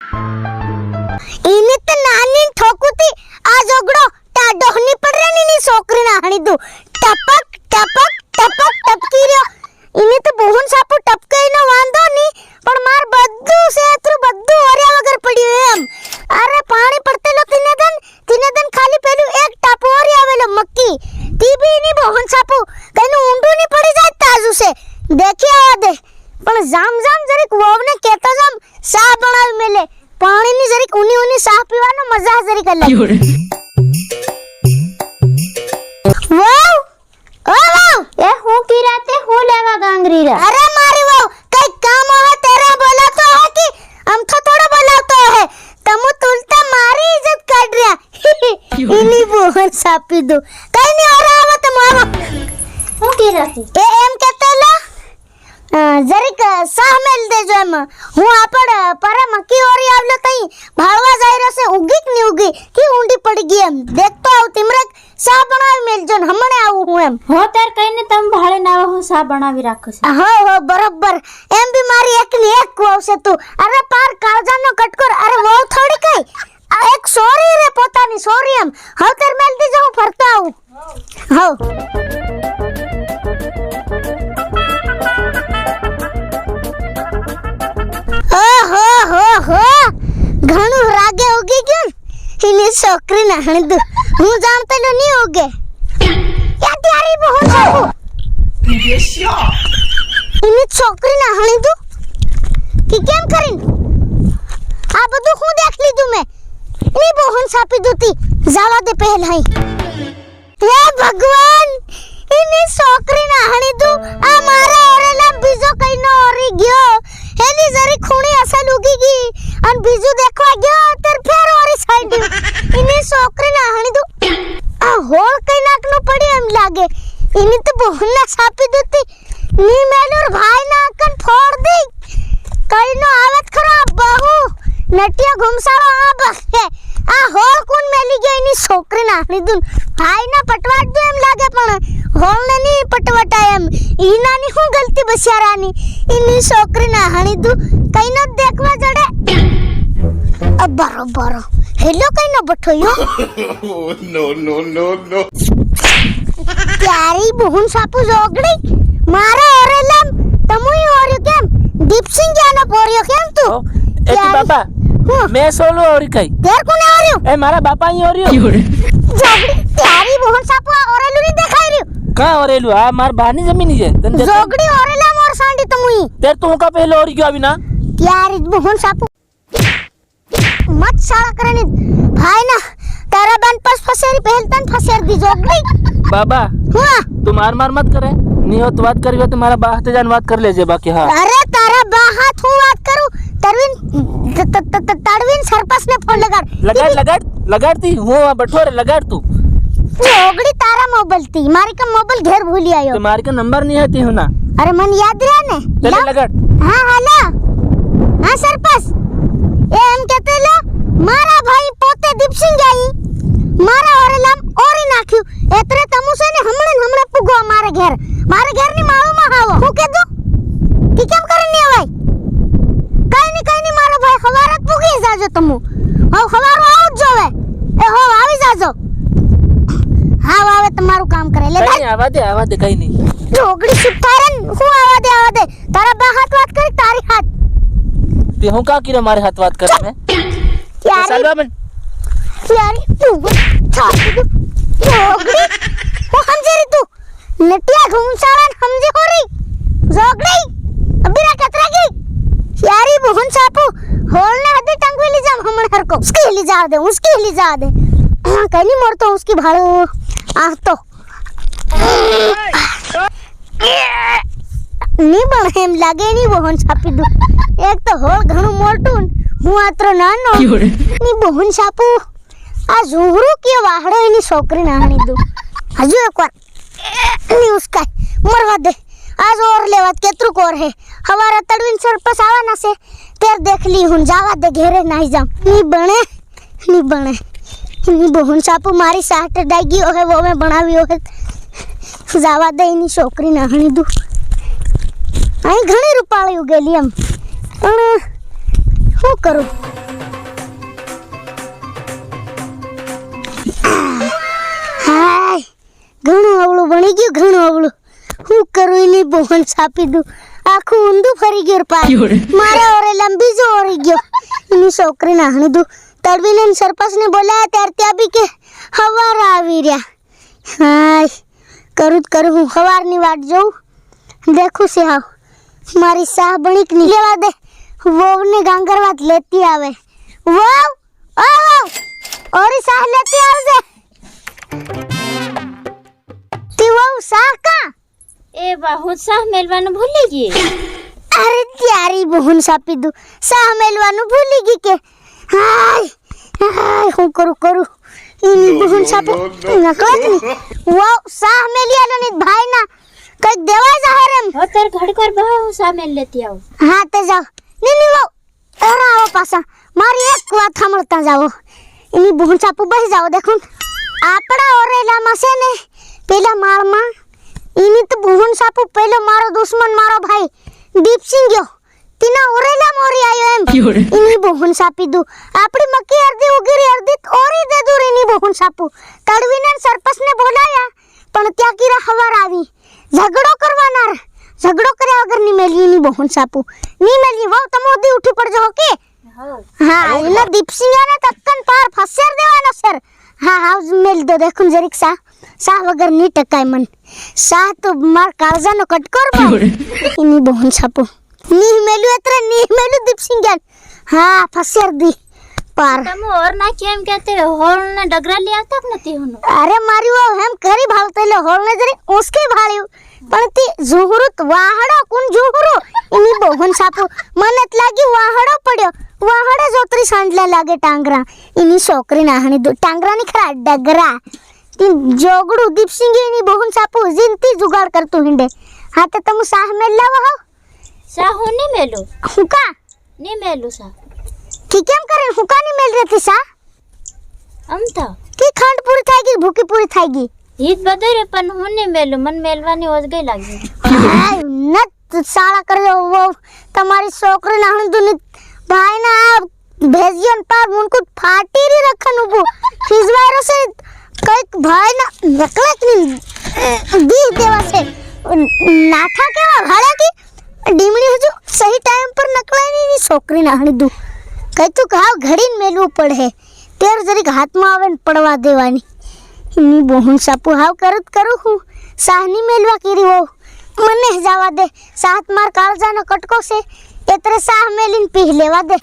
इने तो नानी ठोकुती आ जोगड़ो टाडो नहीं पड़ रही नी सोकरी ना हणी दू टपक टपक टपक टपकी रयो इने तो बोहन सापु टपके नो वांदो नी पण मार बद्दू से अतरु बद्दू ओर्या वगर पड्यो एम अरे पानी पड़ते लो तिने दन खाली पेलू एक टापू ओर्या आवेलो मक्की ती भी नी बोहन सापु कईनु ऊंडू नी पड़ी जाय ताजू से देखी आवा दे पण जाम जाम जरीक वोवने केतो जाम सा बनावी मेले पानी नी जरीक उनी सा पीવાનો मजा जरीक अलग वाव ओ वाव ए હું કિરાતે હું લેવા ગાંગરી રા अरे मारी वाव कई काम है तेरा बोला तो है कि हम तो थोड़ा बोलातो है तमु तुलता मारी इज्जत काट रिया इनी बोहन सापी दो कई नहीं हो रहा आवत मावा હું કિરાતે ए एम केतेला जरीक साह मेल देजो एम હું આપડ પરે મકી ઓરી આવલો તઈ ભાળવા જાય રસે ઉગી કે ની ઉગી કે ઊંડી પડી ગઈ એમ દેખતો આવ તિમરક સાહ બનાવી મેલજો ને હમણે આવું હું એમ હો તાર કઈને તમ ભાળે ના હું સા બનાવી રાખો છે हो बरोबर एम भी मारी एक ने एक को आवશે તું अरे पार काळजानो कटकोर अरे वो थोड़ी कई आ एक सोरी रे પોતાની સોરી એમ હવે તાર મેલ દી જાઉં ફરતો આવું हो ओहो हो हो घणो रागे उगी गयो इने छोकरी ना हण दू હું જાણતો નહીં ઉગે યા તારી બહુ સાબુ इने छोकरी ना हणी दू कि केम करीन आ बधु હું देख लीधु मैं इनी बोहन सापी दूती जावा दे पहला ही हे भगवान इनी छोकरी ना हणी दू आ मारा ओरेला बीजो कईनो ओरी गयो एनी जरी खूणी असल उगी गई अन बीजू देखवा गयो तर फेर ओरी साइड इनी छोकरी ना हणी दू आ होल कई नाकनो पड़ी एम लागे इनी तो बोहन ना सापी दूती नी मेलुर भाई ना कन फोड़ दी कई नो आवत खरा बहू नटिया घुमसाळो आ बखे आ होल कोन मेली गई नी छोकरी नाखनी दुन भाई ना पटवाट दो एम लागे पण होल ने नी पटवटा एम ईना नी हूं गलती बसियारानी इनी छोकरी नाखनी दू कई नो देखवा जड़े अब बरोबर हेलो कई नो बठो यो no. प्यारी बोहन सापू जोगड़ी मारा ओरेलम तमुई ओरियो केम दीपसिंह जानो पोरियो केम तू ए तू बाबा मैं सोलो और कई तेर कोने ओरियो ए मारा बापा ही ओरियो जोगड़ी प्यारी बोहन सापू ओरेलु नी देखाई रियो का ओरेलु आ मार बानी जमीन है तन दे जोगड़ी ओरेलम और सांडी तमुई तेर तू का पहले ओरी क्यों अभी ना प्यारी बोहन सापू मत साला करनी भाई ना तारा बन पास फसेरी पहलतन फसेर दी जोगड़ी बाबा हां तू मार मत करे नहीं हो तो बात करियो तो मारा बात जान बात कर ले जे बाकी हां अरे तारा बा हाथ हूं बात करू तरविन तड़विन सरपस ने फोन लगाड़ती हूं बठोरे लगाड़ तू जोगड़ी तारा मोबाइल थी मारी का मोबाइल घर भूली आयो तुम्हारी का नंबर नहीं है ती हूं ना अरे मन याद रहा ने चल लगाड़ हां हेलो हां सरपस ए हम कहते ला मारा भाई पोते दीपसिंह गई मारा ओरेलम ओरी नाख्यू एतरे तमु से ने हमणे पुगो मारे घर ની માળો માં આવો હું કીધું કે કેમ કરની હોય કઈ ની મારો ભાઈ ખવારત પુગી જાજો તમુ હો ખવારો આવ જોવે એ હો આવી જાજો હા આવે તમારું કામ કરે લે કઈ આવા દે કઈ નહીં જોગડી સુતારન હું આવા દે તારા બા હાથ વાત કરી તારી હાથ તે હું કા કિરે મારે હાથ વાત કરે મે यारी तू छाती तू जोगड़ी वो समझे री तू नटिया घुमसाड़न समझे हो रही जोगड़ी अभी रा कतरा गई यारी मोहन सापू होल ने हदे टंगवे ले जा हमण हर को उसके ले जा दे कहीं मोर तो उसकी भाड़ो आ तो नी बण एम लागे नी मोहन सापी दू एक तो होल घणो मोटून હું આત્રો નાનો ની બોહન સાપુ આ ઝુહરુ કે વાહડો એની છોકરી નાહણી દઉં હજુ એકવાર ની ઉસ્કાય મરવા દે आज और लेवत केत्रु कोर है हमारा तड़विन सरपस आवा ना से तेर देख ली हुन जावा दे घेरे नहीं जाम नी बने नी बोहन सापू मारी साट डागी हो है वो मैं बनावी हो है जावा दे इनी छोकरी नाहणी दू आई घणी रूपाળી उगेली हम હું કરું બની ગયું ઘણું અવળું હું કરું એની બોહન સાપી દઉં આખું ઊંધું ફરી ગયું પાર મારા ઓરે લંબી જો ઓરી ગયો એની છોકરીને હાણી દઉં તડવીને સરપંચને બોલાયા ત્યારે ત્યાં બી કે હવાર આવી રહ્યા હાય કરું હું હવારની વાટ જોઉં દેખું છે હાવ મારી સાહ બણીક ની લેવા દે વહુને ગાંગરવાત લેતી આવે વહુ ઓ વહુ ઓરી સાહ લેતી આવજે તી વહુ સાહ કા એ બહુ સાહ મેલવાનું ભૂલી ગઈ અરે ત્યારી બહુન સાપી દઉં સાહ મેલવાનું ભૂલી ગઈ કે હાય હાય હું કરું એની બહુન સાપી નકળત ની વહુ સાહ મેલી આલો ની ભાઈ ના કઈક દેવા જાહેર એમ હો તાર ઘડકર બહુ સાહ મેલ લેતી આવ હા તે જાઓ ની વહુ એરા આવો પાછા મારી એક વાત સાંભળતા જાઓ એની બહુન સાપુ બહી જાઓ દેખો આપણા ઓરેલામાં છે ને પેલા માળમાં એની તો બહુન સાપુ પેલો મારો દુશ્મન મારો ભાઈ દીપસિંહ ગયો તીના ઓરેલા મોરી આયો એમ એની બહુન સાપી દઉં આપણી મક્કી અર્ધી ઉગરી અર્ધી ઓરી દે દૂર એની બહુન સાપુ તડવીને સરપંચને બોલાયા પણ ત્યાં કીરા હવાર આવી ઝઘડો કરવાના ઝઘડો કર્યા વગર ની મેલી એની બહુન સાપુ ની મેલી વહુ તમે ઉધી ઉઠી પડજો હો કે હા એના દીપસિંહને તત્કન પાર ફસેર દેવાનો સર હા મેલ દો દેખું જરીક સાહ વગર ની ટકાય મન સાહ તો માર કાળજાનો કટકોર બા એની બહુન સાપુ ની મેલ્યું એત્ર ની મેલ્યું દીપસિંહ જ્ઞાન હા ફસેર દી પાર તમે ઓર ના કેમ કહેતે હોળ ને ડગરા લે આવતા કે નથી હોનો અરે મારી વો હેમ કરી ભાળતો એટલે હોળ ને જરી ઉસકે ભાળ્યું પણ તે ઝુહરુત વાહડો કોણ ઝુહરુ એની બહુન સાપુ મને જ લાગ્યું વાહડો પડ્યો વાહડે જોતરી સાંડલા લાગે ટાંગરા એની છોકરી નાહણી દો ટાંગરા ની ખરા ડગરા તી જોગડું દીપસિંહ એની બહુન સાપુ જીનતી જુગાડ કરતું હિંડે હા તો તમે સાહ મેલ લાવો હો સાહ હું નહીં મેલું હુકા નહીં મેલું સાહ કી કેમ કરે હુકા ની મેલ રહેતી સાહ આમ તો કી ખાંડ પૂરી થઈ ગઈ ભૂકી પૂરી થઈ ગઈ હિત બધરે પણ હું નહીં મેલું મન મેલવાની ઓજ ગઈ લાગી હાય નત સાળા કર્યો વો તમારી છોકરી નાહણી દુની ભાઈ ના ભેજિયન પાર મુનકુ ફાટી રી રખન ઉભો ફિઝવાયરો સે કઈક ભાઈ ના નકલક ની દી દેવા છે નાઠા કેવા ભાડે કી ડીમડી હજુ સહી ટાઈમ પર નકલાય ની છોકરી નાહણી દુ કઈ તું ઘાવ ઘડીને મેલવું પડે તેર જરીક હાથમાં આવે ને પડવા દેવાની એની બહુન સાપુ હાવ કરું હું સાહની મેલવા કીરી હો મને જવા દે સાત માર કાળજાનો કટકો છે એતરે સાહ મેલીને પી લેવા દે